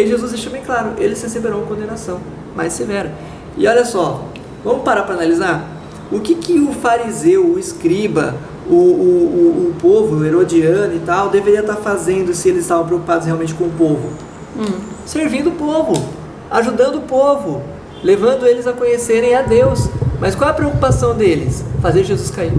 E Jesus deixa bem claro, eles receberão condenação mais severa. E olha só, vamos parar para analisar? O que o fariseu, o escriba, o povo, o herodiano e tal, deveria estar fazendo se eles estavam preocupados realmente com o povo? Servindo o povo, ajudando o povo, levando eles a conhecerem a Deus. Mas qual é a preocupação deles? Fazer Jesus cair.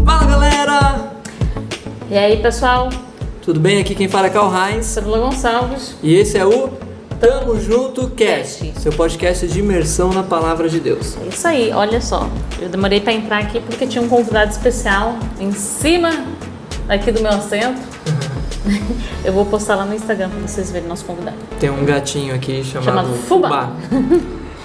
Fala, galera! E aí, pessoal? Tudo bem? Aqui quem fala é Karl Heinz. Fabiola Gonçalves. E esse é o Tamo Junto Cast, seu podcast de imersão na Palavra de Deus. É isso aí, olha só. Eu demorei para entrar aqui porque tinha um convidado especial em cima aqui do meu assento. Eu vou postar lá no Instagram para vocês verem nosso convidado. Tem um gatinho aqui chamado Fubá.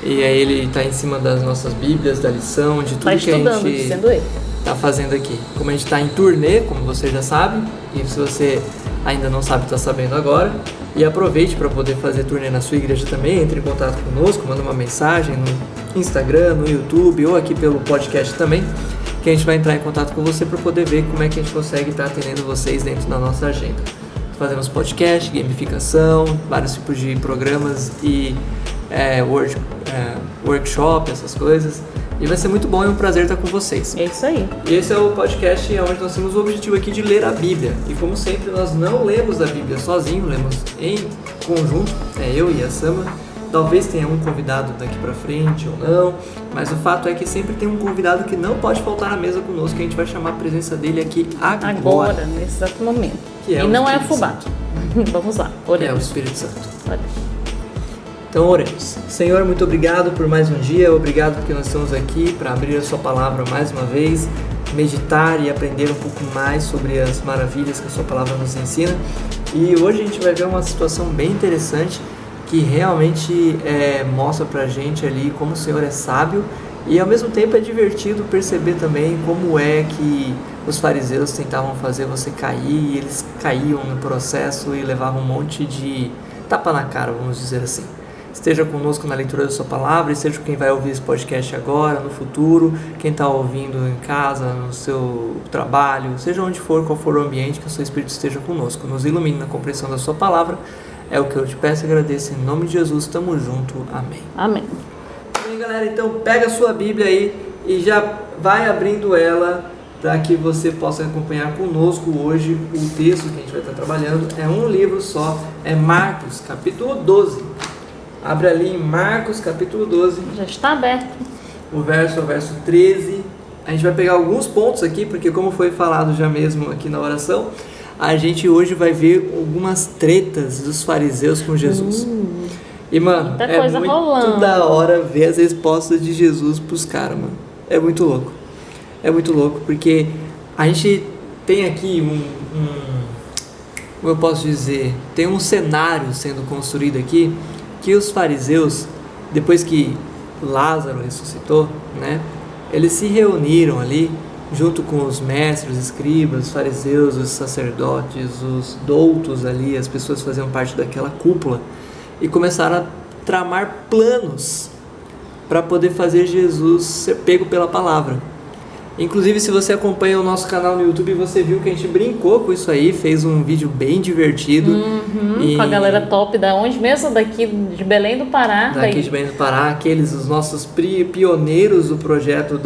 E aí ele tá em cima das nossas bíblias, da lição, de tudo Tá que a estudando, gente dizendo ele. tá fazendo aqui. Como a gente tá em turnê, como você já sabe, e se você ainda não sabe, tá sabendo agora. E aproveite para poder fazer turnê na sua igreja também. Entre em contato conosco, manda uma mensagem no Instagram, no YouTube ou aqui pelo podcast também, que a gente vai entrar em contato com você para poder ver como é que a gente consegue estar atendendo vocês dentro da nossa agenda. Fazemos podcast, gamificação, vários tipos de programas e workshop, essas coisas. E vai ser muito bom e um prazer estar com vocês. É isso aí. E esse é o podcast onde nós temos o objetivo aqui de ler a Bíblia. E como sempre, nós não lemos a Bíblia sozinho, lemos em conjunto, eu e a Sama. Talvez tenha um convidado daqui pra frente ou não, mas o fato é que sempre tem um convidado que não pode faltar na mesa conosco, que a gente vai chamar a presença dele aqui agora. Nesse exato momento. Que é e o não é Espírito Fubá. Santo. Vamos lá, Que é o oremos. Espírito Santo. Olha. Então oremos. Senhor, muito obrigado por mais um dia, obrigado porque nós estamos aqui para abrir a sua palavra mais uma vez, meditar e aprender um pouco mais sobre as maravilhas que a sua palavra nos ensina. E hoje a gente vai ver uma situação bem interessante que realmente mostra pra gente ali como o Senhor é sábio e ao mesmo tempo é divertido perceber também como é que os fariseus tentavam fazer você cair e eles caíam no processo e levavam um monte de tapa na cara, vamos dizer assim. Esteja conosco na leitura da sua palavra e seja quem vai ouvir esse podcast agora, no futuro, quem está ouvindo em casa, no seu trabalho, seja onde for, qual for o ambiente, que o seu Espírito esteja conosco. Nos ilumine na compreensão da sua palavra. É o que eu te peço e agradeço em nome de Jesus. Tamo junto. Amém. Amém. Bem, galera, então pega a sua Bíblia aí e já vai abrindo ela para que você possa acompanhar conosco hoje o texto que a gente vai estar trabalhando. É um livro só, é Marcos, capítulo 12. Abre ali em Marcos, capítulo 12. Já está aberto. O verso 13. A gente vai pegar alguns pontos aqui, porque como foi falado já mesmo aqui na oração, a gente hoje vai ver algumas tretas dos fariseus com Jesus. E, mano, muita é coisa muito rolando. da hora ver as respostas de Jesus pros caras, mano. É muito louco. É muito louco, porque a gente tem aqui como eu posso dizer, tem um cenário sendo construído aqui, que os fariseus, depois que Lázaro ressuscitou, né, eles se reuniram ali, junto com os mestres, os escribas, os fariseus, os sacerdotes, os doutos ali, as pessoas que faziam parte daquela cúpula, e começaram a tramar planos para poder fazer Jesus ser pego pela palavra. Inclusive, se você acompanha o nosso canal no YouTube, você viu que a gente brincou com isso aí, fez um vídeo bem divertido. Com a galera top da onde mesmo? Daqui de Belém do Pará. Daqui de Belém do Pará, os nossos pioneiros do projeto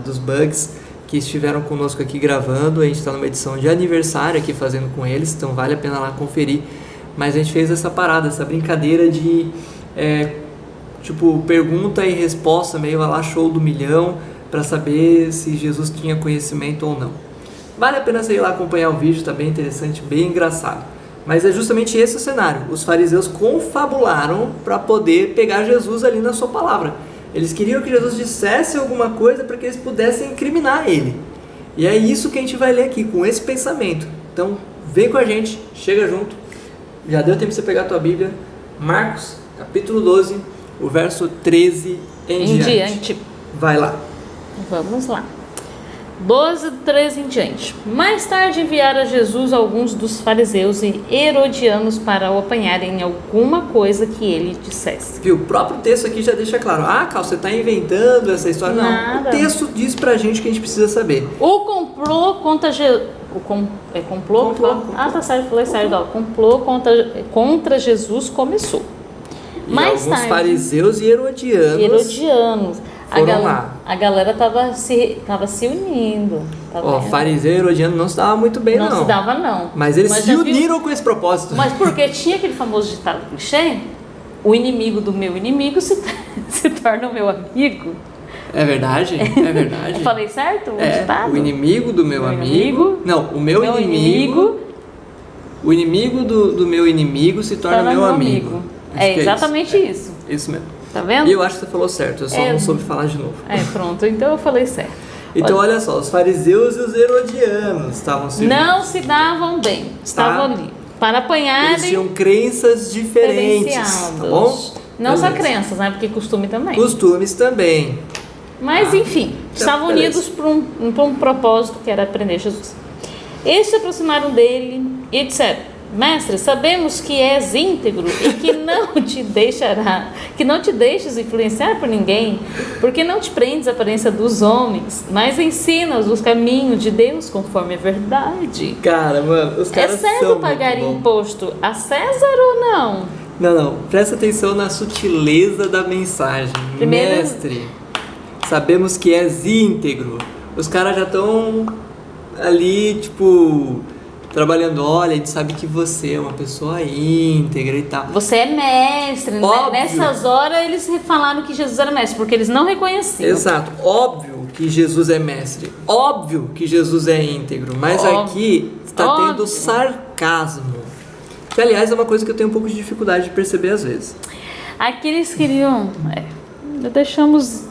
dos bugs, que estiveram conosco aqui gravando. A gente está numa edição de aniversário aqui fazendo com eles, então vale a pena lá conferir. Mas a gente fez essa parada, essa brincadeira de pergunta e resposta, meio a lá show do milhão, para saber se Jesus tinha conhecimento ou não. Vale a pena você ir lá acompanhar o vídeo, tá bem interessante, bem engraçado. Mas é justamente esse o cenário. Os fariseus confabularam para poder pegar Jesus ali na sua palavra. Eles queriam que Jesus dissesse alguma coisa para que eles pudessem incriminar ele. E é isso que a gente vai ler aqui, com esse pensamento. Então, vem com a gente, chega junto. Já deu tempo de você pegar a tua Bíblia. Marcos, capítulo 12, o verso 13 em diante. Vai lá. Vamos lá. 12:13 em diante. Mais tarde enviaram a Jesus alguns dos fariseus e herodianos para o apanharem em alguma coisa que ele dissesse. Viu? O próprio texto aqui já deixa claro. Ah, Cal, você está inventando essa história. Nada. Não, o texto diz pra gente o que a gente precisa saber. O complô contra Jesus... complô? Ah, tá certo, falei certo. Ó. Complô contra Jesus começou. E Mais alguns tarde, fariseus e herodianos foram lá. A galera tava se unindo. Tá Ó, vendo? fariseu e herodiano não se dava muito bem, não. Não se dava, não. Mas eles se já viu? uniram com esse propósito. Mas porque tinha aquele famoso ditado clichê, o inimigo do meu inimigo se torna o meu amigo. É verdade? É verdade. Eu falei certo? O ditado? O inimigo do meu amigo. Não, o meu inimigo. O inimigo do meu inimigo se torna meu amigo. É exatamente isso. Isso mesmo. Tá vendo? E eu acho que você falou certo, eu só não soube falar de novo. Pronto, então eu falei certo. Então olha só, os fariseus e os herodianos estavam se não se davam bem, estavam ali para apanharem. Eles tinham crenças diferentes, tá bom? Não só crenças, né? Porque costume também. Costumes também. Mas enfim, estavam unidos por um propósito que era aprender Jesus. Eles se aproximaram dele e disseram: Mestre, sabemos que és íntegro e que não te deixes influenciar por ninguém, porque não te prendes à aparência dos homens, mas ensinas os caminhos de Deus conforme a verdade. Cara, mano, os caras são É certo pagar imposto a César ou não? Não, presta atenção na sutileza da mensagem. Primeiro... Mestre, sabemos que és íntegro. Os caras já estão ali, tipo... trabalhando, olha, a gente sabe que você é uma pessoa íntegra e tal. Você é mestre, né? Óbvio. Nessas horas eles falaram que Jesus era mestre, porque eles não reconheciam. Exato, óbvio que Jesus é mestre, óbvio que Jesus é íntegro, mas aqui está tendo sarcasmo. Que, aliás, é uma coisa que eu tenho um pouco de dificuldade de perceber às vezes. Aqui eles queriam... deixamos...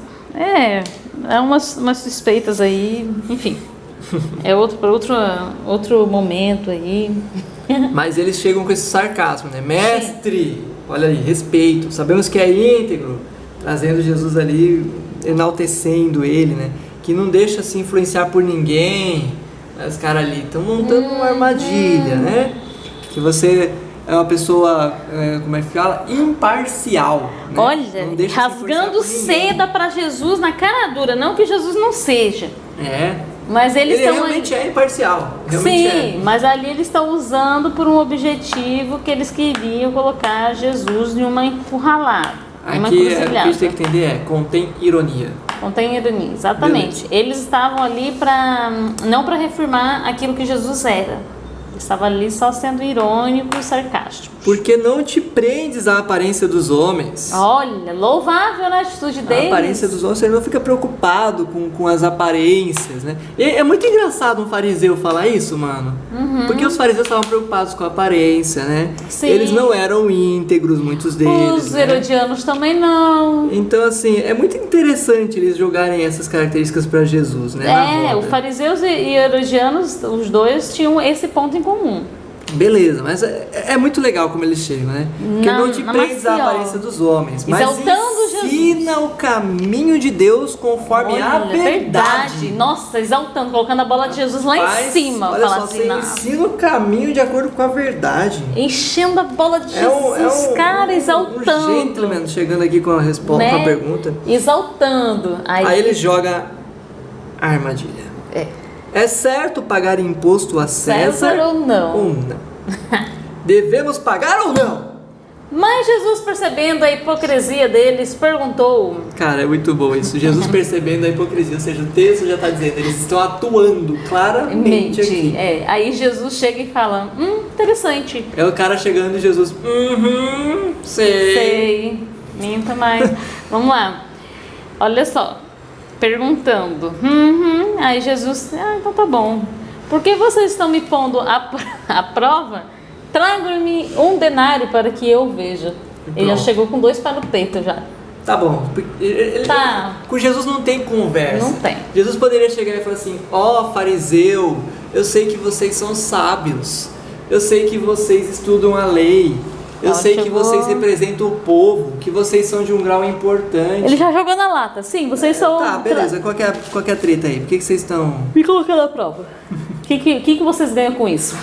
umas suspeitas aí, enfim... É outro momento aí. Mas eles chegam com esse sarcasmo, né? Mestre, olha aí, respeito. Sabemos que é íntegro, trazendo Jesus ali, enaltecendo ele, né? Que não deixa se influenciar por ninguém. Os caras ali estão montando uma armadilha, né? Que você é uma pessoa, como é que fala? Imparcial. Né? Olha, rasgando seda para Jesus na cara dura. Não que Jesus não seja. Mas ele realmente é imparcial. Sim, mas ali eles estão usando por um objetivo que eles queriam colocar Jesus em uma encurralada. Aqui o que a gente tem que entender contém ironia. Contém ironia, exatamente. Beleza. Eles estavam ali não para reafirmar aquilo que Jesus era. Estava ali só sendo irônico e sarcástico. Porque não te prendes à aparência dos homens. Olha, louvável na atitude deles. A aparência dos homens, você não fica preocupado com as aparências, né? E é muito engraçado um fariseu falar isso, mano. Porque os fariseus estavam preocupados com a aparência, né? Sim. Eles não eram íntegros, muitos deles. Os herodianos também não. Então, assim, é muito interessante eles jogarem essas características para Jesus, né? Os fariseus e herodianos, os dois tinham esse ponto em comum. Beleza, mas é muito legal como eles chegam, né? Porque não te prendes à aparência dos homens, mas ensina o caminho de Deus conforme a verdade. Nossa, exaltando, colocando a bola de Jesus lá em cima. Olha só, você ensina o caminho de acordo com a verdade. Enchendo a bola de Jesus, cara, exaltando. Um gentleman chegando aqui com a resposta, com a pergunta. Exaltando. Aí ele joga a armadilha. É certo pagar imposto a César ou não? Devemos pagar ou não? Mas Jesus, percebendo a hipocrisia deles, perguntou... Cara, é muito bom isso. Jesus percebendo a hipocrisia, ou seja, o texto já está dizendo, eles estão atuando claramente aqui. Aí Jesus chega e fala, interessante. É o cara chegando e Jesus, sei. Minta mais. Vamos lá. Olha só. Perguntando. Aí Jesus, então tá bom. Por que vocês estão me pondo à prova? Traga-me um denário para que eu veja. Ele já chegou com 2 palitos já. Tá bom. Com Jesus não tem conversa. Não tem. Jesus poderia chegar e falar assim, fariseu, eu sei que vocês são sábios. Eu sei que vocês estudam a lei. Eu sei que chegou... vocês representam o povo, que vocês são de um grau importante. Ele já jogou na lata. Sim, vocês são... Tá, beleza. Qual que é a treta aí? Por que vocês estão... Me colocando à prova. O que vocês ganham com isso?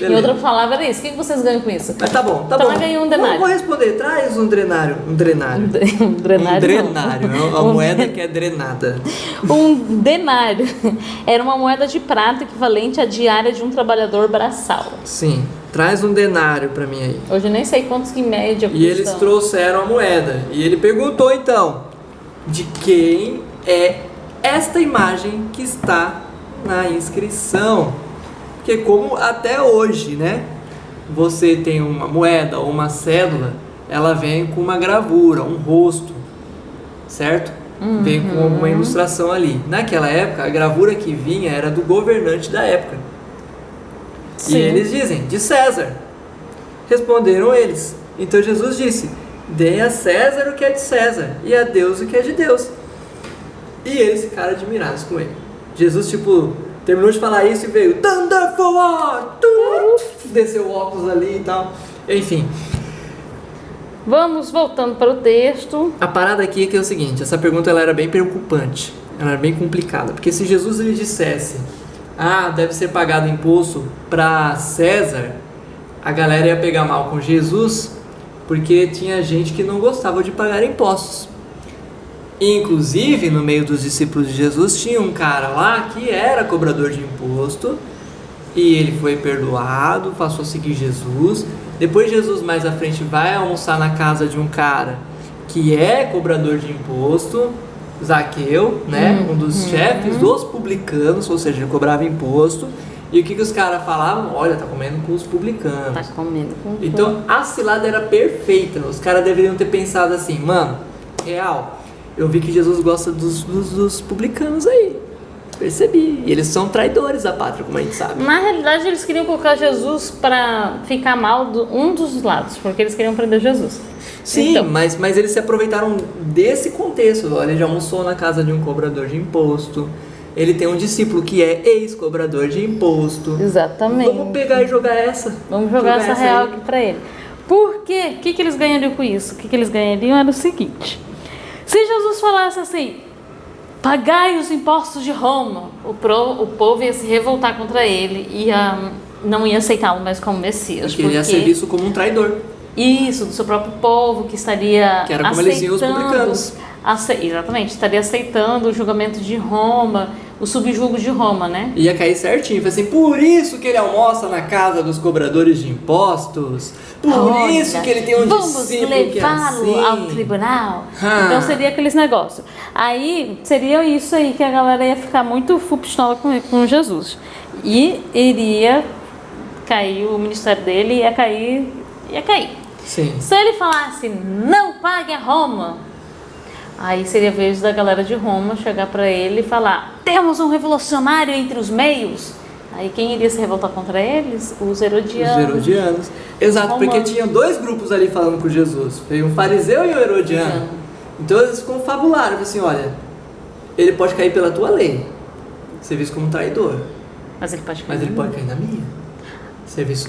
Em outra palavra era isso. O que vocês ganham com isso? Mas tá bom. Então ganhou um denário. Vou responder. Traz um drenário. Um drenário. Um drenário. Um drenário. A moeda que é drenada. Um denário era uma moeda de prata equivalente à diária de um trabalhador braçal. Sim. Traz um denário pra mim aí. Hoje eu nem sei quantos que em média custam. E eles trouxeram a moeda. E ele perguntou então, de quem é esta imagem que está na inscrição? Porque como até hoje, né? Você tem uma moeda ou uma cédula, ela vem com uma gravura, um rosto, certo? Vem com alguma ilustração ali. Naquela época, a gravura que vinha era do governante da época. Sim. E eles dizem, de César. Responderam eles. Então Jesus disse, dê a César o que é de César e a Deus o que é de Deus. E eles ficaram admirados com ele. Jesus, terminou de falar isso e veio Thunder Forward! Desceu o óculos ali e tal. Enfim. Vamos voltando para o texto. A parada aqui é que é o seguinte, essa pergunta ela era bem preocupante. Ela era bem complicada. Porque se Jesus ele dissesse, deve ser pagado imposto para César, a galera ia pegar mal com Jesus, porque tinha gente que não gostava de pagar impostos. Inclusive, no meio dos discípulos de Jesus, tinha um cara lá que era cobrador de imposto, e ele foi perdoado, passou a seguir Jesus. Depois Jesus, mais à frente, vai almoçar na casa de um cara que é cobrador de imposto, Zaqueu, né? Um dos chefes dos publicanos, ou seja, ele cobrava imposto. E o que os caras falavam? Olha, tá comendo com os publicanos. Tá comendo com... Então, a cilada era perfeita. Os caras deveriam ter pensado assim, mano, real, eu vi que Jesus gosta dos publicanos aí. Percebi. E eles são traidores da pátria, como a gente sabe. Na realidade, eles queriam colocar Jesus para ficar mal um dos lados, porque eles queriam prender Jesus. Sim, então, mas eles se aproveitaram desse contexto. Olha, ele já almoçou na casa de um cobrador de imposto. Ele tem um discípulo que é ex-cobrador de imposto. Exatamente. Vamos pegar e jogar essa. Vamos jogar essa real aí aqui para ele. Por quê? O que eles ganhariam com isso? O que eles ganhariam era o seguinte. Se Jesus falasse assim, pagai os impostos de Roma, o povo ia se revoltar contra ele e não ia aceitá-lo mais como Messias. Porque ele ia ser visto como um traidor. Isso, do seu próprio povo, que estaria que era como eles viam os publicanos. Exatamente, estaria aceitando o julgamento de Roma, o subjugo de Roma, né? Ia cair certinho, assim, por isso que ele almoça na casa dos cobradores de impostos, por isso que ele tem um discípulo que é assim. Vamos levá-lo ao tribunal. Então seria aqueles negócios. Aí, seria isso aí que a galera ia ficar muito fupistola com Jesus. E iria cair, o ministério dele ia cair. Sim. Se ele falasse, não pague a Roma, aí seria a vez da galera de Roma chegar para ele e falar, temos um revolucionário entre os meios. Aí quem iria se revoltar contra eles? Os herodianos. Exato, porque tinha dois grupos ali falando com Jesus. Veio um fariseu e um herodiano. Então eles confabularam, assim, olha, ele pode cair pela tua lei, ser visto como traidor. Mas ele pode cair na minha.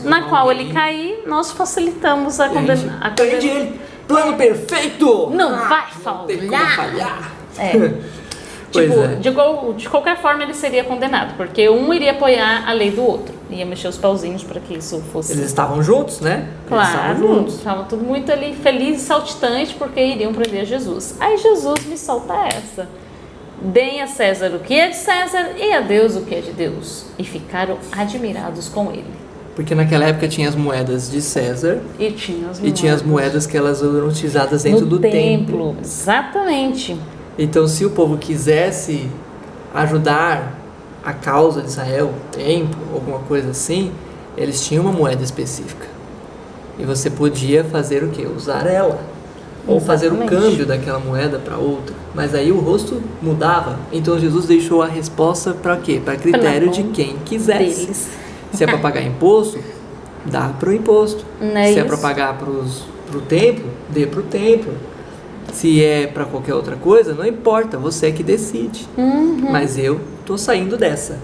Na qual ele cair, nós facilitamos a condenação. Prende ele. Plano perfeito! Não vai falhar. De qualquer forma ele seria condenado, porque um iria apoiar a lei do outro, ia mexer os pauzinhos para que isso fosse. Eles estavam juntos, né? Claro, estavam tudo muito ali feliz e saltitante porque iriam prender Jesus. Aí Jesus me solta essa. Deem a César o que é de César e a Deus o que é de Deus. E ficaram admirados com ele. Porque naquela época tinha as moedas de César e tinha as moedas que elas eram utilizadas dentro do templo. Exatamente. Então, se o povo quisesse ajudar a causa de Israel, o templo, alguma coisa assim, eles tinham uma moeda específica. E você podia fazer o quê? Usar ela. Ou fazer o câmbio daquela moeda para outra. Mas aí o rosto mudava. Então Jesus deixou a resposta para quê? Para critério de quem quisesse. Deles. Se é para pagar imposto, dá para o imposto. Se é para pagar para o templo, dê para o templo. Se é para qualquer outra coisa, não importa, você é que decide. Mas eu tô saindo dessa.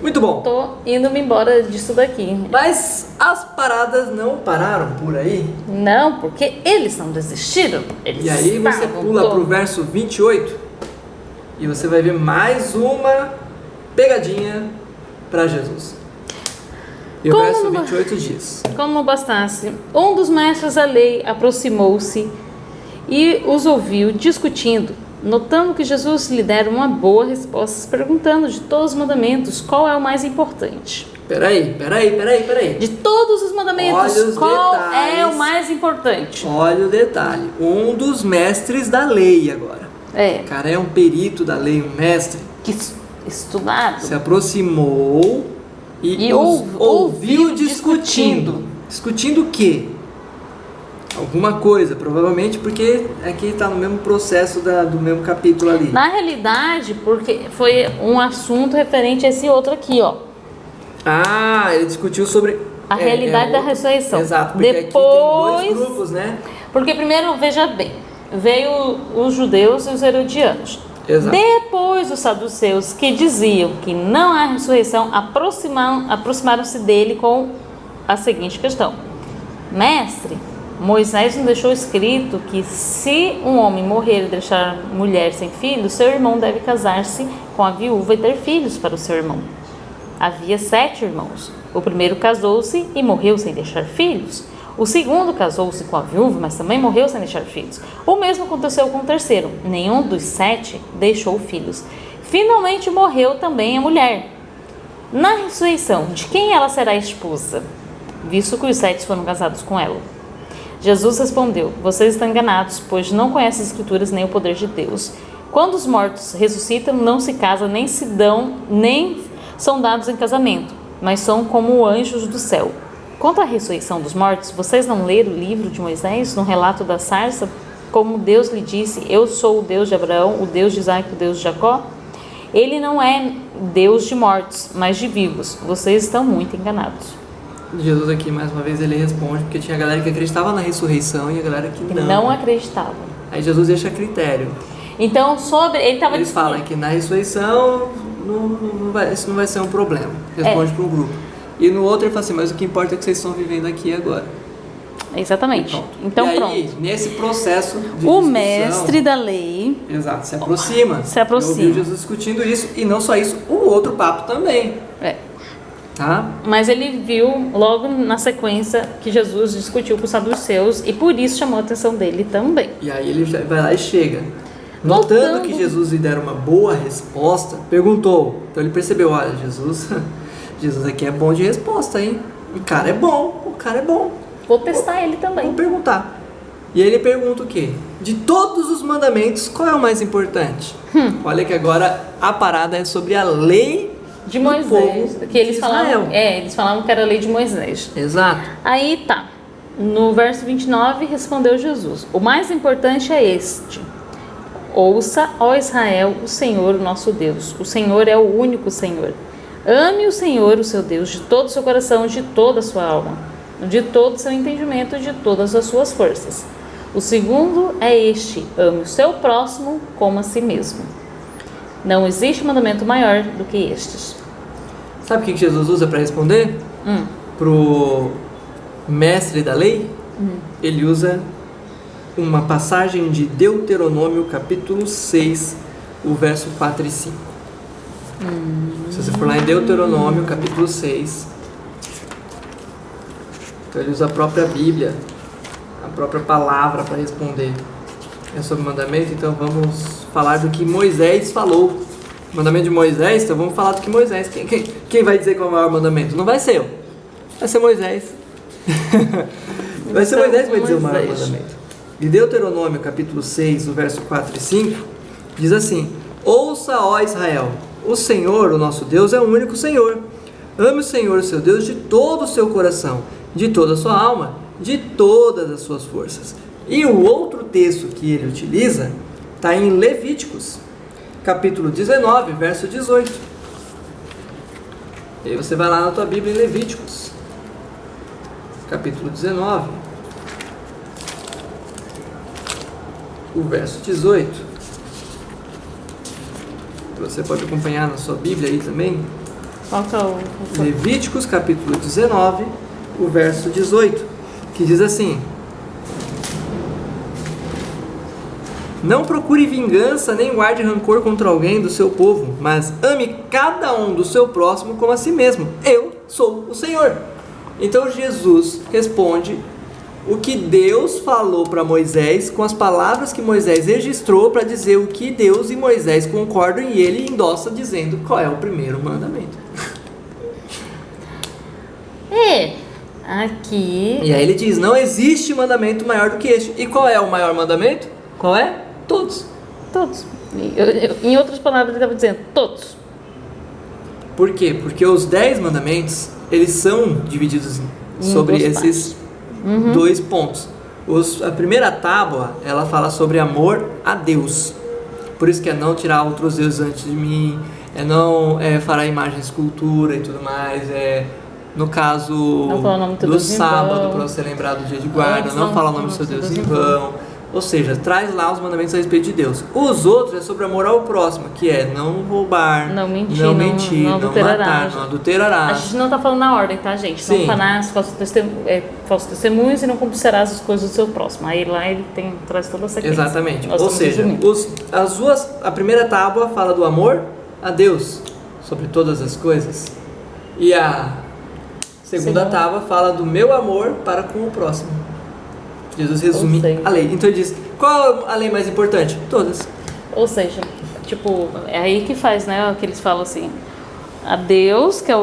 Muito bom. Tô indo-me embora disso daqui. Mas as paradas não pararam por aí. Não, porque eles não desistiram. Eles E aí você estavam pula todos- pro verso 28 e você vai ver mais uma pegadinha para Jesus. E o Como verso não- 28 diz: Como não bastasse, um dos mestres da lei aproximou-se e os ouviu discutindo, notando que Jesus lhe dera uma boa resposta, perguntando de todos os mandamentos qual é o mais importante. Peraí. De todos os mandamentos, Olha os qual detalhes. é o mais importante? Olha o detalhe. Um dos mestres da lei agora. É, O cara é um perito da lei, um mestre. que estudado. Se aproximou e os ouviu discutindo. Discutindo o quê? Alguma coisa, provavelmente porque aqui está no mesmo processo do mesmo capítulo ali. Na realidade, porque foi um assunto referente a esse outro aqui, ó. Ah, ele discutiu sobre A realidade da ressurreição. Exato, porque Depois- aqui tem dois grupos, né? Porque primeiro, veja bem, veio os judeus e os herodianos. Exato. Depois os saduceus, que diziam que não há ressurreição, aproximaram-se dele com a seguinte questão: Mestre, Moisés nos deixou escrito que se um homem morrer e deixar mulher sem filhos, seu irmão deve casar-se com a viúva e ter filhos para o seu irmão. Havia 7 irmãos. O primeiro casou-se e morreu sem deixar filhos. O segundo casou-se com a viúva, mas também morreu sem deixar filhos. O mesmo aconteceu com o terceiro. Nenhum dos 7 deixou filhos. Finalmente morreu também a mulher. Na ressurreição, de quem ela será esposa, visto que os 7 foram casados com ela? Jesus respondeu: Vocês estão enganados, pois não conhecem as Escrituras nem o poder de Deus. Quando os mortos ressuscitam, não se casam, nem se dão, nem são dados em casamento, mas são como anjos do céu. Quanto à ressurreição dos mortos, vocês não leram o livro de Moisés, no relato da sarça, como Deus lhe disse: Eu sou o Deus de Abraão, o Deus de Isaac, o Deus de Jacó? Ele não é Deus de mortos, mas de vivos. Vocês estão muito enganados. Jesus aqui, mais uma vez, ele responde, porque tinha a galera que acreditava na ressurreição e a galera que Que não. não acreditavam. Aí Jesus deixa critério. Então, ele estava Eles falam que na ressurreição isso não vai ser um problema. Responde para um grupo. E no outro ele fala assim, mas o que importa é que vocês estão vivendo aqui agora. Exatamente. Então, e aí, pronto. nesse processo de O discussão, mestre da lei exato, se aproxima. Se aproxima. Eu ouvi Jesus discutindo isso. E não só isso, o outro papo também. é, Tá? Mas ele viu logo na sequência que Jesus discutiu com os saduceus e por isso chamou a atenção dele também. E aí ele vai lá e chega. Notando Voltando. que Jesus lhe dera uma boa resposta, perguntou. Então ele percebeu, olha, Jesus aqui é bom de resposta, hein? O cara é bom. Vou testar ele também. Vamos perguntar. E aí ele pergunta o quê? De todos os mandamentos, qual é o mais importante? Olha que agora a parada é sobre a lei De do Moisés, povo que eles de falavam, Israel. eles falavam que era a lei de Moisés. Exato. Aí tá. No verso 29 respondeu Jesus: O mais importante é este: Ouça, ó Israel, o Senhor, o nosso Deus. O Senhor é o único Senhor. Ame o Senhor, o seu Deus, de todo o seu coração, de toda a sua alma, de todo o seu entendimento, de todas as suas forças. O segundo é este: ame o seu próximo como a si mesmo. Não existe mandamento maior do que estes. Sabe o que Jesus usa para responder? Pro mestre da lei? Ele usa uma passagem de Deuteronômio, capítulo 6, o verso 4 e 5. Se você for lá em Deuteronômio, capítulo 6, então ele usa a própria Bíblia, a própria palavra para responder. É sobre mandamento, então vamos falar do que Moisés falou. Mandamento de Moisés, então vamos falar do que Moisés. Quem vai dizer qual é o maior mandamento? Não vai ser eu, vai ser Moisés. Vai ser Moisés que vai dizer o maior mandamento. E Deuteronômio, capítulo 6, o verso 4 e 5, diz assim: Ouça, ó Israel, o Senhor, o nosso Deus, é o único Senhor. Ame o Senhor, o seu Deus, de todo o seu coração, de toda a sua alma, de todas as suas forças. E o outro texto que ele utiliza está em Levíticos, capítulo 19, verso 18. E aí você vai lá na tua Bíblia em Levíticos, capítulo 19, o verso 18. Você pode acompanhar na sua Bíblia aí também. Qual que é o... Levíticos capítulo 19, o verso 18, que diz assim: não procure vingança nem guarde rancor contra alguém do seu povo, mas ame cada um do seu próximo como a si mesmo. Eu sou o Senhor. Então Jesus responde o que Deus falou para Moisés com as palavras que Moisés registrou para dizer o que Deus e Moisés concordam, e ele endossa dizendo qual é o primeiro mandamento. Aqui... E aí ele diz, não existe mandamento maior do que este. E qual é o maior mandamento? Qual é? Todos. Todos. Em outras palavras ele estava dizendo, todos. Por quê? Porque os 10 mandamentos, eles são divididos sobre esses 2 pontos. A primeira tábua, ela fala sobre amor a Deus. Por isso que é não tirar outros deuses antes de mim, é não fará imagem de escultura e tudo mais, no caso do sábado, para você lembrar do dia de guarda, não falar o nome do seu Deus em vão. Ou seja, traz lá os mandamentos a respeito de Deus. Os outros é sobre amor ao próximo, que é não roubar, não mentir, não matar, não adulterarás. A gente não está falando na ordem, tá, gente? Sim. Não farás falsos testemunhos e não cobiçarás as coisas do seu próximo. Aí lá ele traz toda a sequência. Exatamente. Ou seja, a primeira tábua fala do amor a Deus sobre todas as coisas. E a segunda tábua fala do meu amor para com o próximo. Jesus resume a lei. Então ele diz, qual a lei mais importante? Todas. Ou seja, tipo, é aí que faz, né? Que eles falam assim, a Deus, que é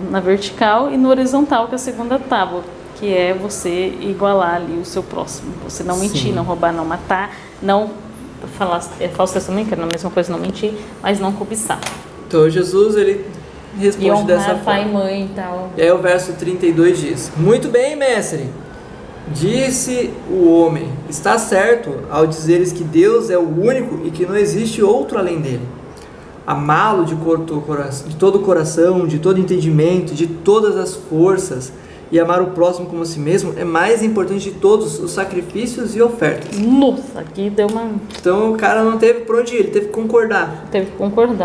na vertical, e no horizontal, que é a segunda tábua, que é você igualar ali o seu próximo. Você não mentir, Sim. não roubar, não matar, não falar falso testemunho, que é a mesma coisa, não mentir, mas não cobiçar. Então Jesus, ele responde dessa forma. Pai e mãe e tal. E aí o verso 32 diz, muito bem, mestre. Disse o homem, está certo ao dizeres que Deus é o único e que não existe outro além dele. Amá-lo de todo o coração, de todo entendimento, de todas as forças, e amar o próximo como a si mesmo é mais importante de todos os sacrifícios e ofertas. Nossa, aqui deu uma... Então o cara não teve por onde ir, ele teve que concordar.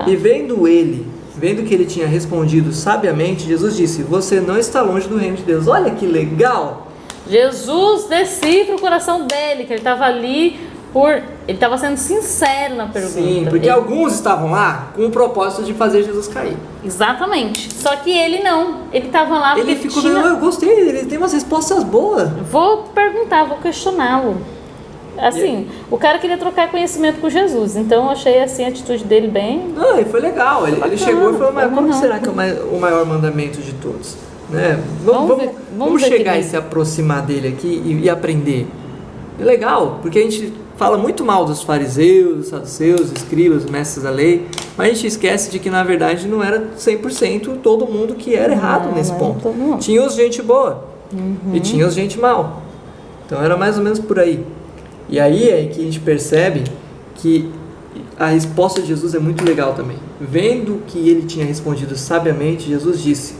E vendo que ele tinha respondido sabiamente, Jesus disse, você não está longe do reino de Deus. Olha que legal! Jesus decifra o coração dele, que ele estava ali ele estava sendo sincero na pergunta. Sim, porque alguns estavam lá com o propósito de fazer Jesus cair. Exatamente. Só que ele não. Ele estava lá porque ele ficou eu gostei, ele tem umas respostas boas. Vou perguntar, vou questioná-lo. Assim, o cara queria trocar conhecimento com Jesus, então eu achei assim a atitude dele bem... Não, e foi legal. Ele chegou e falou, mas como será que é o maior mandamento de todos? Né? Vamos chegar e se aproximar dele aqui e aprender. É legal, porque a gente fala muito mal dos fariseus, dos saduceus, escribas, mestres da lei, mas a gente esquece de que na verdade não era 100% todo mundo que era errado nesse ponto. Tinha os gente boa e tinha os gente mal. Então era mais ou menos por aí. E aí é que a gente percebe que a resposta de Jesus é muito legal também. Vendo que ele tinha respondido sabiamente, Jesus disse,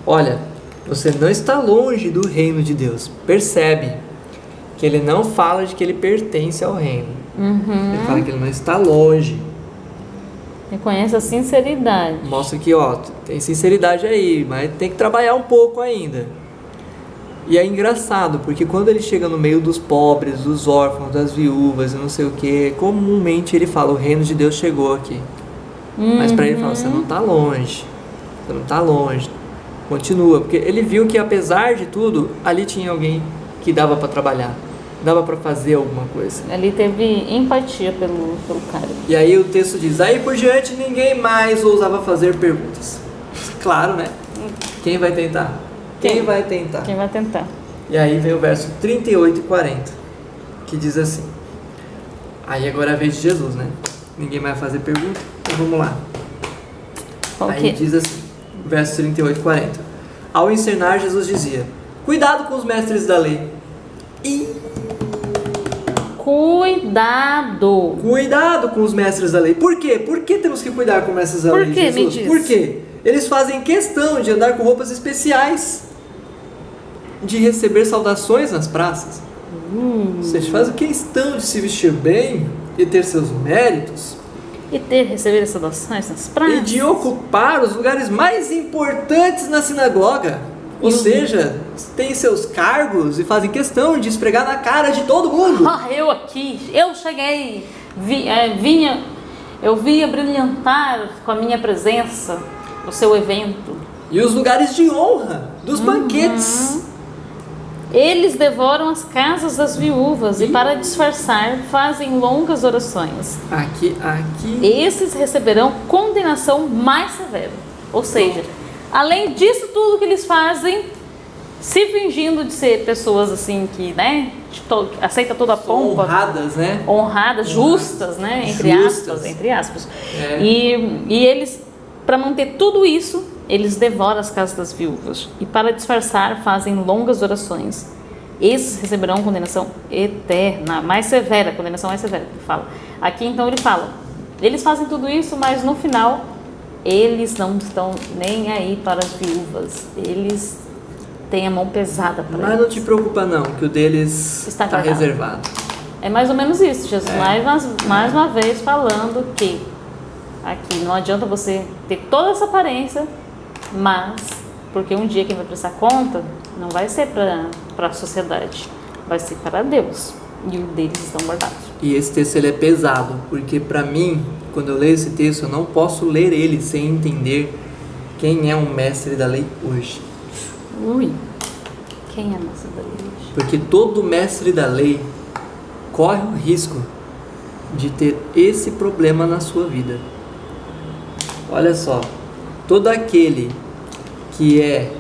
olha, você não está longe do reino de Deus. Percebe que ele não fala de que ele pertence ao reino. Ele fala que ele não está longe. Reconhece a sinceridade. Mostra que, tem sinceridade aí, mas tem que trabalhar um pouco ainda. E é engraçado, porque quando ele chega no meio dos pobres, dos órfãos, das viúvas e não sei o que, comumente ele fala, o reino de Deus chegou aqui. Mas para ele fala, você não está longe. Você não está longe. Continua, porque ele viu que apesar de tudo, ali tinha alguém que dava para trabalhar, dava para fazer alguma coisa. Ali teve empatia pelo cara. E aí o texto diz, aí por diante ninguém mais ousava fazer perguntas. Claro, né? Quem vai tentar? Quem vai tentar? E aí vem o verso 38 e 40, que diz assim, aí agora é a vez de Jesus, né? Ninguém vai fazer pergunta, então vamos lá. Aí diz assim, verso 38 e 40. Ao ensinar, Jesus dizia, cuidado com os mestres da lei. Cuidado com os mestres da lei. Por quê? Por que temos que cuidar com os mestres da lei, Jesus? Por quê? Eles fazem questão de andar com roupas especiais, de receber saudações nas praças. Ou seja, fazem questão de se vestir bem e ter seus méritos. e receber essas doações nas praças. E de ocupar os lugares mais importantes na sinagoga. Ou seja, têm seus cargos e fazem questão de esfregar na cara de todo mundo. Eu aqui, eu cheguei, eu vinha brilhantar com a minha presença no seu evento. E os lugares de honra dos banquetes. Eles devoram as casas das viúvas e para disfarçar fazem longas orações. Aqui. Esses receberão condenação mais severa. Ou seja, além disso tudo que eles fazem, se fingindo de ser pessoas assim que, né, aceita toda a pompa. Honradas, né? Honradas, justas, né? Entre aspas. É. E eles, para manter tudo isso, eles devoram as casas das viúvas e para disfarçar fazem longas orações. Esses receberão condenação eterna, mais severa, condenação mais severa, que ele fala. Aqui então ele fala, eles fazem tudo isso, mas no final eles não estão nem aí para as viúvas. Eles têm a mão pesada para eles. Mas não te preocupa não, que o deles está reservado. É mais ou menos isso, Jesus mais uma vez falando que aqui não adianta você ter toda essa aparência, mas porque um dia quem vai prestar conta não vai ser para a sociedade, vai ser para Deus, e o deles estão guardados. E esse texto ele é pesado, porque para mim, quando eu leio esse texto, eu não posso ler ele sem entender quem é um mestre da lei hoje. Quem é mestre da lei hoje? Porque todo mestre da lei corre o risco de ter esse problema na sua vida. Olha só, todo aquele que é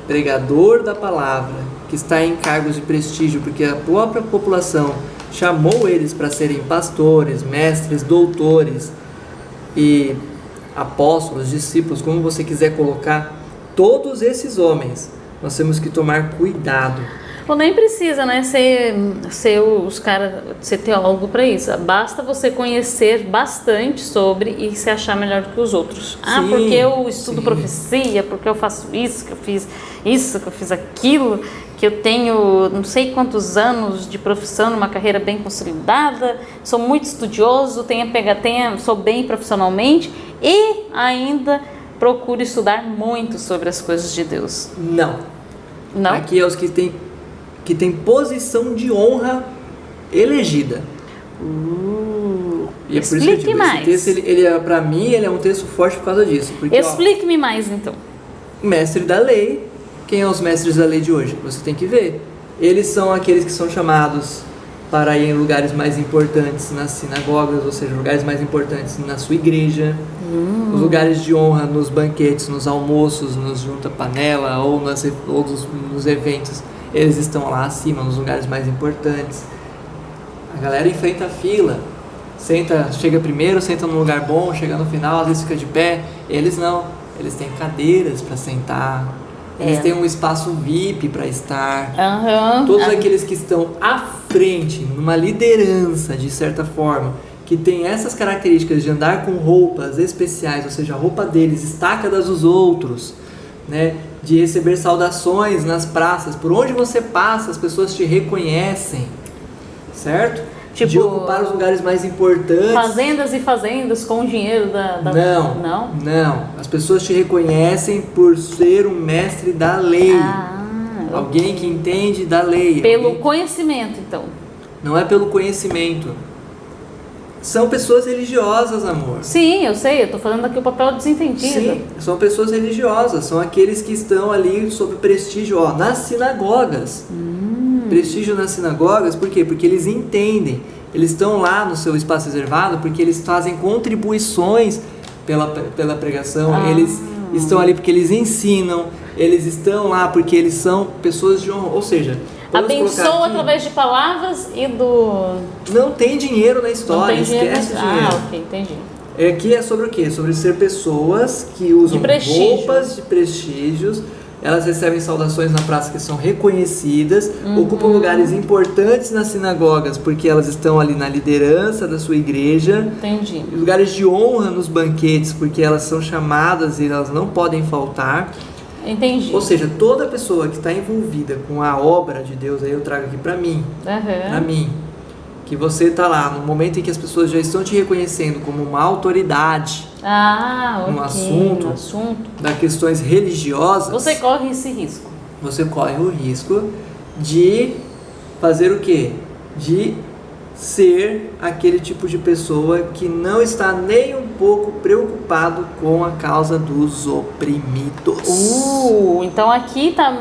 pregador da palavra, que está em cargos de prestígio, porque a própria população chamou eles para serem pastores, mestres, doutores e apóstolos, discípulos, como você quiser colocar, todos esses homens, nós temos que tomar cuidado. Ou nem precisa, né, ser teólogo para isso. Basta você conhecer bastante sobre e se achar melhor do que os outros. Sim, porque eu estudo profecia, porque eu faço isso, que eu fiz isso, que eu fiz aquilo, que eu tenho não sei quantos anos de profissão, numa carreira bem consolidada, sou muito estudioso, sou bem profissionalmente e ainda procuro estudar muito sobre as coisas de Deus. Não. Aqui é os que tem posição de honra elegida. E é por isso que eu digo, mais. Esse texto, para mim, ele é um texto forte por causa disso. Porque, explique-me mais, então. Mestre da lei. Quem são os mestres da lei de hoje? Você tem que ver. Eles são aqueles que são chamados para ir em lugares mais importantes nas sinagogas, ou seja, lugares mais importantes na sua igreja, os lugares de honra nos banquetes, nos almoços, nos junta-panela ou nos eventos. Eles estão lá acima, nos lugares mais importantes. A galera enfrenta a fila, chega primeiro, senta num lugar bom, chega no final, às vezes fica de pé. Eles não, eles têm cadeiras para sentar, eles têm um espaço VIP para estar. Todos aqueles que estão à frente, numa liderança de certa forma, que tem essas características de andar com roupas especiais, ou seja, a roupa deles destaca das dos outros, né? De receber saudações nas praças, por onde você passa as pessoas te reconhecem, certo? Tipo, de ocupar os lugares mais importantes. Fazendas e fazendas com o dinheiro da... Não, as pessoas te reconhecem por ser um mestre da lei, alguém que entende da lei. Pelo conhecimento, então. Não é pelo conhecimento. São pessoas religiosas, amor. Sim, eu sei, eu tô falando aqui o papel desentendido. Sim, são pessoas religiosas, são aqueles que estão ali sob prestígio, nas sinagogas. Prestígio nas sinagogas, por quê? Porque eles entendem, eles estão lá no seu espaço reservado porque eles fazem contribuições pela pregação, eles estão ali porque eles ensinam, eles estão lá porque eles são pessoas de honra, ou seja... Abençoa através de palavras e do... Não tem dinheiro na história, esquece dinheiro. Ok, entendi. Aqui é sobre o quê? Sobre ser pessoas que usam roupas de prestígios, elas recebem saudações na praça que são reconhecidas, ocupam lugares importantes nas sinagogas porque elas estão ali na liderança da sua igreja. Entendi. Lugares de honra nos banquetes porque elas são chamadas e elas não podem faltar. Entendi. Ou seja, toda pessoa que está envolvida com a obra de Deus, aí eu trago aqui para mim, que você está lá no momento em que as pessoas já estão te reconhecendo como uma autoridade no assunto, das questões religiosas, você corre esse risco. Você corre o risco de fazer o quê? De ser aquele tipo de pessoa que não está nem um pouco preocupado com a causa dos oprimidos. Então aqui tá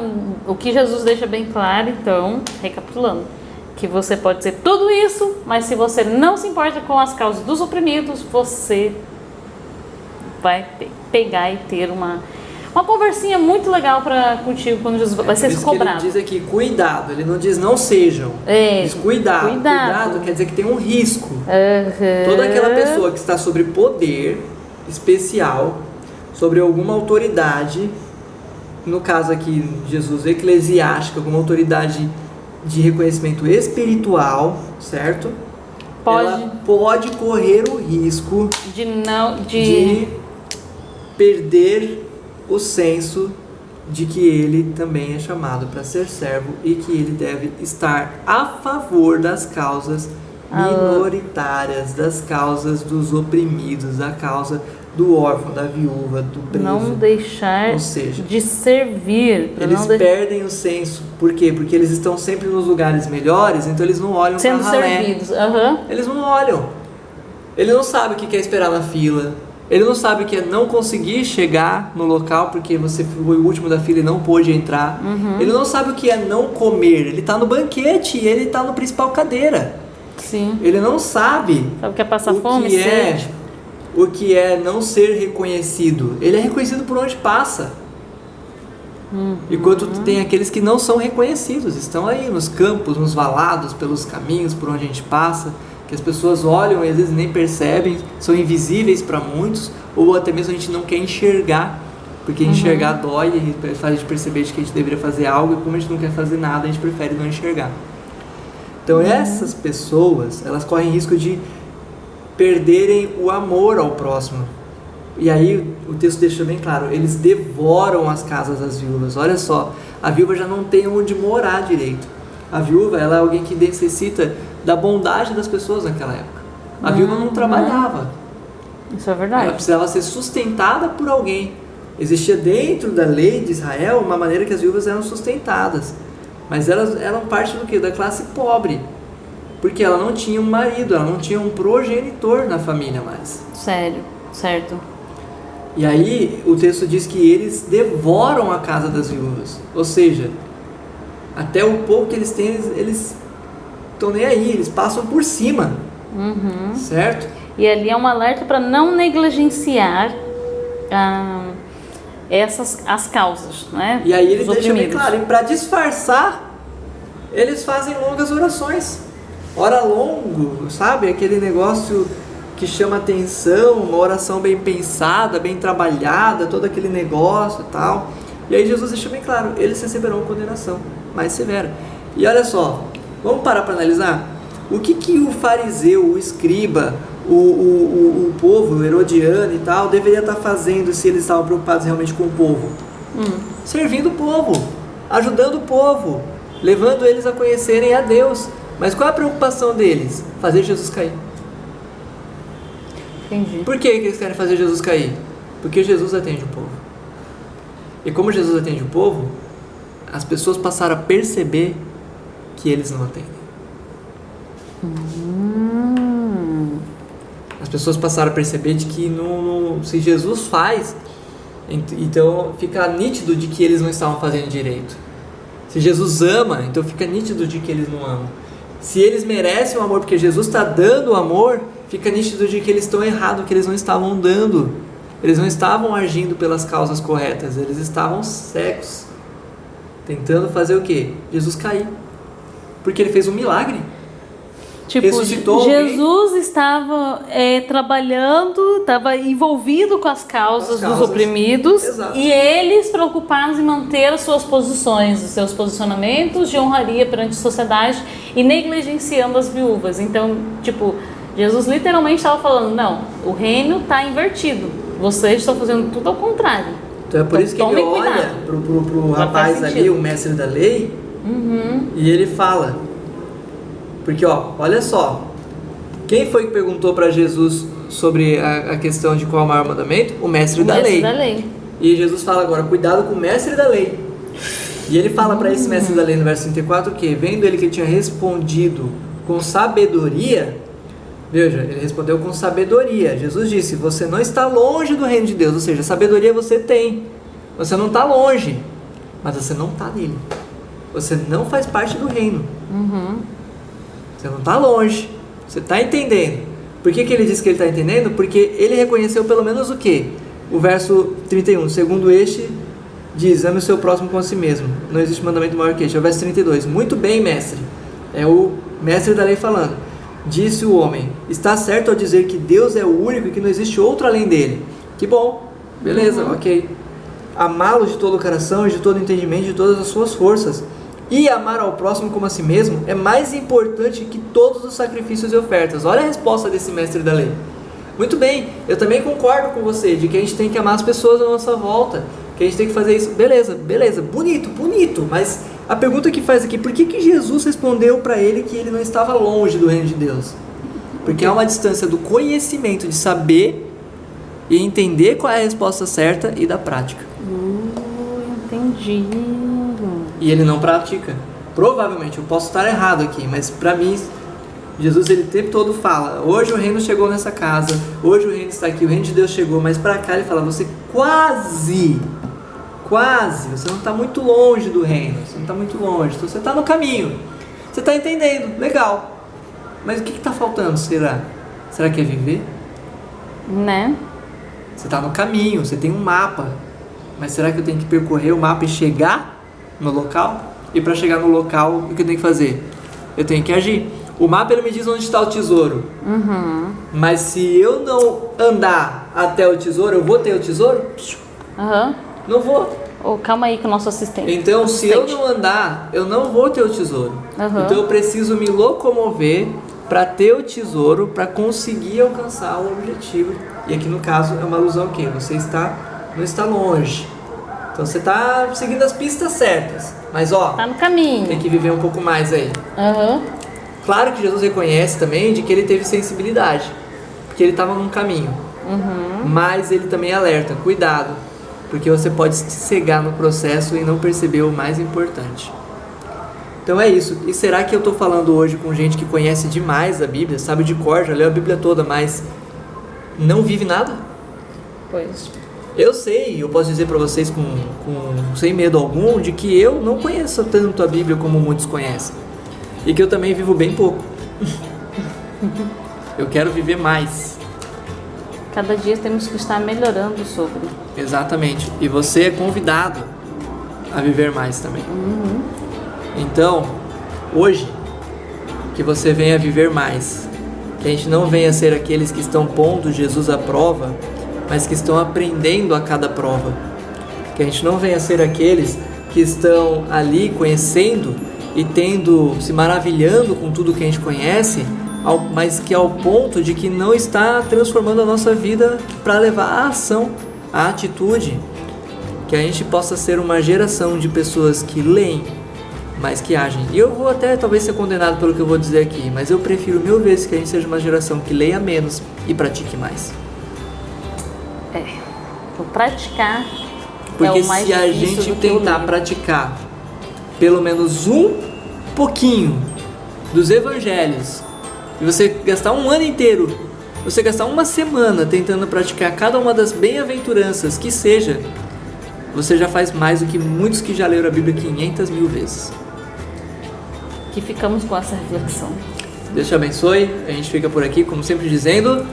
o que Jesus deixa bem claro, então, recapitulando, que você pode ser tudo isso, mas se você não se importa com as causas dos oprimidos, você vai pegar e ter uma conversinha muito legal contigo quando Jesus vai ser cobrado. Ele diz aqui, cuidado, ele não diz não sejam. Diz cuidado. Cuidado quer dizer que tem um risco. Toda aquela pessoa que está sobre poder especial, sobre alguma autoridade, no caso aqui Jesus, eclesiástica, alguma autoridade de reconhecimento espiritual, certo? Ela pode correr o risco de perder o senso de que ele também é chamado para ser servo e que ele deve estar a favor das causas minoritárias, das causas dos oprimidos, da causa do órfão, da viúva, do preso. Não deixar de servir. Eles perdem o senso. Por quê? Porque eles estão sempre nos lugares melhores, então eles não olham para sendo servidos. Eles não olham. Ele não sabe o que é esperar na fila. Ele não sabe o que é não conseguir chegar no local porque você foi o último da fila e não pôde entrar. Ele não sabe o que é não comer. Ele está no banquete e ele está no principal cadeira. Sim. Ele não sabe o que é passar fome, sede. O que é não ser reconhecido. Ele é reconhecido por onde passa. Enquanto tem aqueles que não são reconhecidos. Estão aí nos campos, nos valados, pelos caminhos por onde a gente passa. Que as pessoas olham e às vezes nem percebem, são invisíveis para muitos, ou até mesmo a gente não quer enxergar, porque enxergar dói e faz a gente perceber que a gente deveria fazer algo, e como a gente não quer fazer nada, a gente prefere não enxergar. Então essas pessoas, elas correm risco de perderem o amor ao próximo. E aí o texto deixa bem claro, eles devoram as casas das viúvas. Olha só, a viúva já não tem onde morar direito. A viúva, ela é alguém que necessita da bondade das pessoas naquela época. A viúva não trabalhava. Isso é verdade. Ela precisava ser sustentada por alguém. Existia dentro da lei de Israel uma maneira que as viúvas eram sustentadas. Mas elas eram parte do quê? Da classe pobre. Porque ela não tinha um marido, ela não tinha um progenitor na família mais. Sério, certo. E aí o texto diz que eles devoram a casa das viúvas. Ou seja, até o pouco que eles têm, eles estão nem aí, eles passam por cima, certo? E ali é um alerta para não negligenciar as causas, né? E aí ele deixa bem claro, e para disfarçar, eles fazem longas orações. Ora longo, sabe? Aquele negócio que chama atenção, uma oração bem pensada, bem trabalhada, todo aquele negócio e tal. E aí Jesus deixa bem claro, eles receberão condenação mais severa. E olha só, vamos parar para analisar? O que o fariseu, o escriba, o povo, o herodiano e tal, deveria estar fazendo se eles estavam preocupados realmente com o povo? Servindo o povo, ajudando o povo, levando eles a conhecerem a Deus. Mas qual é a preocupação deles? Fazer Jesus cair. Entendi. Por que eles querem fazer Jesus cair? Porque Jesus atende o povo. E como Jesus atende o povo, as pessoas passaram a perceber que eles não atendem. As pessoas passaram a perceber de que se Jesus faz, então fica nítido de que eles não estavam fazendo direito. Se Jesus ama, então fica nítido de que eles não amam. Se eles merecem o amor porque Jesus está dando o amor, fica nítido de que eles estão errados, que eles não estavam dando. Eles não estavam agindo pelas causas corretas, eles estavam cegos. Tentando fazer o quê? Jesus cair. Porque ele fez um milagre. Tipo, Jesus estava trabalhando, estava envolvido com as causas dos oprimidos. Exato. E eles preocupados em manter as suas posições, os seus posicionamentos de honraria perante a sociedade e negligenciando as viúvas. Então, tipo, Jesus literalmente estava falando, não, o reino está invertido, vocês estão fazendo tudo ao contrário. Então é por isso que ele olha pro rapaz ali, o mestre da lei, e ele fala: Porque, olha só. Quem foi que perguntou para Jesus sobre a questão de qual é o maior mandamento? O mestre da lei. E Jesus fala agora, cuidado com o mestre da lei. E ele fala para esse mestre da lei no verso 34 que, vendo ele que tinha respondido com sabedoria, veja, ele respondeu com sabedoria. Jesus disse, você não está longe do reino de Deus, ou seja, sabedoria você tem. Você não está longe, mas você não está nele. Você não faz parte do reino. Você não está longe. Você está entendendo. Por que ele disse que ele está entendendo? Porque ele reconheceu pelo menos o quê? O verso 31. Segundo este, diz, ame o seu próximo com a si mesmo. Não existe mandamento maior que este. É o verso 32. Muito bem, mestre. É o mestre da lei falando. Disse o homem, está certo ao dizer que Deus é o único e que não existe outro além dele. Que bom. Beleza, ok. Amá-lo de todo o coração e de todo o entendimento, de todas as suas forças. E amar ao próximo como a si mesmo é mais importante que todos os sacrifícios e ofertas. Olha a resposta desse mestre da lei. Muito bem, eu também concordo com você de que a gente tem que amar as pessoas à nossa volta, que a gente tem que fazer isso. Beleza, bonito, mas a pergunta que faz aqui, por que Jesus respondeu para ele que ele não estava longe do reino de Deus? Porque há uma distância do conhecimento, de saber e entender qual é a resposta certa e da prática. Entendi. E ele não pratica. Provavelmente, eu posso estar errado aqui, mas para mim, Jesus ele o tempo todo fala, hoje o reino chegou nessa casa, hoje o reino está aqui, o reino de Deus chegou, mas para cá ele fala, você quase, você não está muito longe do reino, você não está muito longe, então você está no caminho, você está entendendo, legal, mas o que está faltando, será? Será que é viver? Né? Você está no caminho, você tem um mapa, mas será que eu tenho que percorrer o mapa e chegar no local? E para chegar no local, o que eu tenho que fazer? Eu tenho que agir. O mapa ele me diz onde está o tesouro. Mas se eu não andar até o tesouro, eu vou ter o tesouro? Não vou. Calma aí com o nosso assistente. Então, se eu não andar, eu não vou ter o tesouro. Então eu preciso me locomover para ter o tesouro, para conseguir alcançar o objetivo. E aqui no caso é uma alusão que você não está longe. Então você está seguindo as pistas certas. Mas tá no caminho. Tem que viver um pouco mais aí. Claro que Jesus reconhece também de que ele teve sensibilidade, porque ele estava num caminho. Mas ele também alerta, cuidado, porque você pode se cegar no processo e não perceber o mais importante. Então é isso. E será que eu estou falando hoje com gente que conhece demais a Bíblia, sabe de cor, já leu a Bíblia toda, mas não vive nada? Pois. Eu sei, eu posso dizer para vocês sem medo algum, de que eu não conheço tanto a Bíblia como muitos conhecem. E que eu também vivo bem pouco. Eu quero viver mais. Cada dia temos que estar melhorando sobre. Exatamente. E você é convidado a viver mais também. Então, hoje, que você venha viver mais. Que a gente não venha ser aqueles que estão pondo Jesus à prova, mas que estão aprendendo a cada prova. Que a gente não venha ser aqueles que estão ali conhecendo e se maravilhando com tudo que a gente conhece, mas que ao ponto de que não está transformando a nossa vida para levar à ação, à atitude. Que a gente possa ser uma geração de pessoas que leem, mas que agem. E eu vou até talvez ser condenado pelo que eu vou dizer aqui, mas eu prefiro 1000 vezes que a gente seja uma geração que leia menos e pratique mais. Vou praticar. Porque é o mais se a gente tentar praticar pelo menos um pouquinho dos evangelhos, e você gastar um ano inteiro, você gastar uma semana tentando praticar cada uma das bem-aventuranças que seja, você já faz mais do que muitos que já leram a Bíblia 500.000 vezes. Que ficamos com essa reflexão. Deus te abençoe. A gente fica por aqui, como sempre dizendo,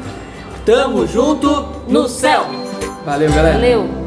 tamo junto no céu. Valeu, galera. Valeu.